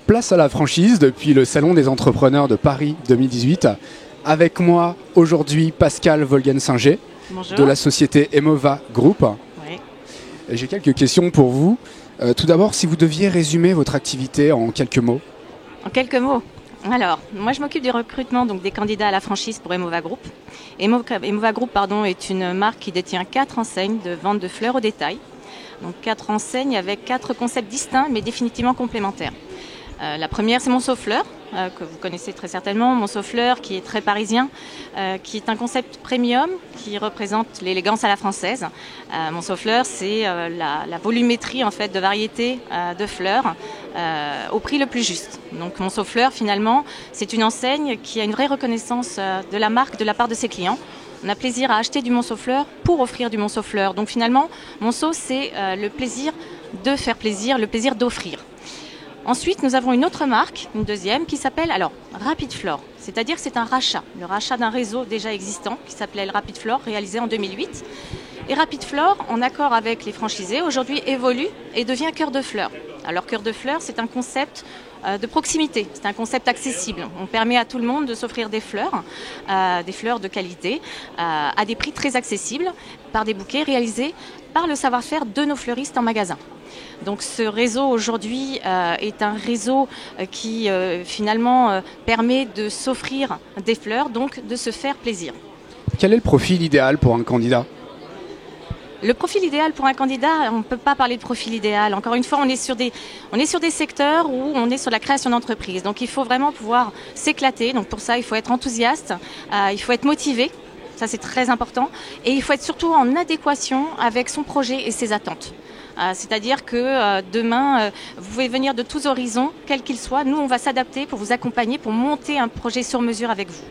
Place à la franchise depuis le Salon des entrepreneurs de Paris 2018. Avec moi aujourd'hui Pascal Volgen-Singer de la société Emova Group. Oui. J'ai quelques questions pour vous. Tout d'abord, si vous deviez résumer votre activité en quelques mots. En quelques mots. Alors, moi je m'occupe du recrutement donc, des candidats à la franchise pour Emova Group. Emova Group est une marque qui détient 4 enseignes de vente de fleurs au détail. Donc 4 enseignes avec 4 concepts distincts mais définitivement complémentaires. La première, c'est Monceau Fleurs, que vous connaissez très certainement. Monceau Fleurs, qui est très parisien, qui est un concept premium qui représente l'élégance à la française. Monceau Fleurs, c'est la volumétrie en fait, de variétés de fleurs au prix le plus juste. Donc Monceau Fleurs, finalement, c'est une enseigne qui a une vraie reconnaissance de la marque de la part de ses clients. On a plaisir à acheter du Monceau Fleurs pour offrir du Monceau Fleurs. Donc finalement, Monceau, c'est le plaisir de faire plaisir, le plaisir d'offrir. Ensuite, nous avons une autre marque, une deuxième, qui s'appelle Rapid Flore. C'est-à-dire que c'est un rachat, le rachat d'un réseau déjà existant qui s'appelait Rapid Flore, réalisé en 2008. Et Rapid Flore, en accord avec les franchisés, aujourd'hui évolue et devient Cœur de Fleurs. Alors Cœur de Fleurs, c'est un concept de proximité, c'est un concept accessible. On permet à tout le monde de s'offrir des fleurs de qualité, à des prix très accessibles, par des bouquets réalisés par le savoir-faire de nos fleuristes en magasin. Donc ce réseau aujourd'hui est un réseau qui finalement permet de s'offrir des fleurs, donc de se faire plaisir. Quel est le profil idéal pour un candidat ? Le profil idéal pour un candidat, on ne peut pas parler de profil idéal. Encore une fois, on est sur des secteurs où on est sur la création d'entreprise. Donc il faut vraiment pouvoir s'éclater. Donc pour ça, il faut être enthousiaste, il faut être motivé. Ça, c'est très important. Et il faut être surtout en adéquation avec son projet et ses attentes. C'est-à-dire que demain, vous pouvez venir de tous horizons, quels qu'ils soient. Nous, on va s'adapter pour vous accompagner, pour monter un projet sur mesure avec vous.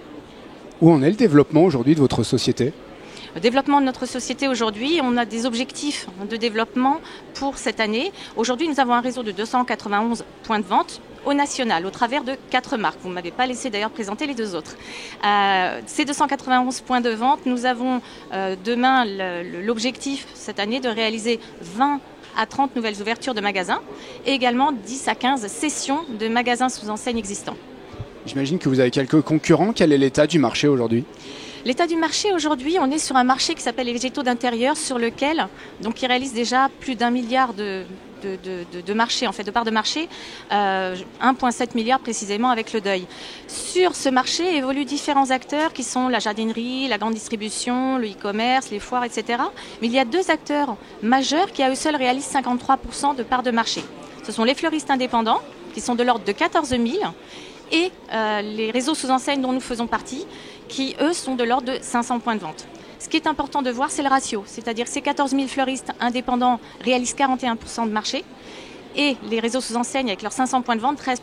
Où en est le développement aujourd'hui de votre société ? Le développement de notre société aujourd'hui, on a des objectifs de développement pour cette année. Aujourd'hui, nous avons un réseau de 291 points de vente au national, au travers de 4 marques. Vous ne m'avez pas laissé d'ailleurs présenter les 2 autres. Ces 291 points de vente, nous avons demain l'objectif cette année de réaliser 20 à 30 nouvelles ouvertures de magasins et également 10 à 15 sessions de magasins sous enseigne existants. J'imagine que vous avez quelques concurrents. Quel est l'état du marché aujourd'hui ? L'état du marché aujourd'hui, on est sur un marché qui s'appelle les végétaux d'intérieur sur lequel, donc, il réalise déjà plus d'1 milliard de marché, en fait, de parts de marché, 1,7 milliard précisément avec le deuil. Sur ce marché évoluent différents acteurs qui sont la jardinerie, la grande distribution, le e-commerce, les foires, etc. Mais il y a 2 acteurs majeurs qui à eux seuls réalisent 53% de parts de marché. Ce sont les fleuristes indépendants qui sont de l'ordre de 14 000 et les réseaux sous enseigne dont nous faisons partie qui, eux, sont de l'ordre de 500 points de vente. Ce qui est important de voir, c'est le ratio. C'est-à-dire que ces 14 000 fleuristes indépendants réalisent 41% de marché et les réseaux sous enseigne avec leurs 500 points de vente, 13%.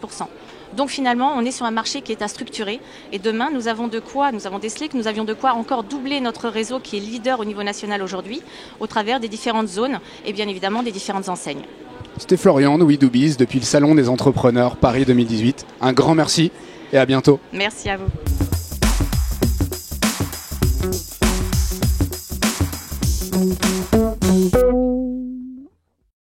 Donc finalement, on est sur un marché qui est à structurer. Et demain, nous avons décelé que nous avions de quoi encore doubler notre réseau qui est leader au niveau national aujourd'hui au travers des différentes zones et bien évidemment des différentes enseignes. C'était Florian de WeDoBiz depuis le Salon des entrepreneurs Paris 2018. Un grand merci et à bientôt. Merci à vous. Thank you.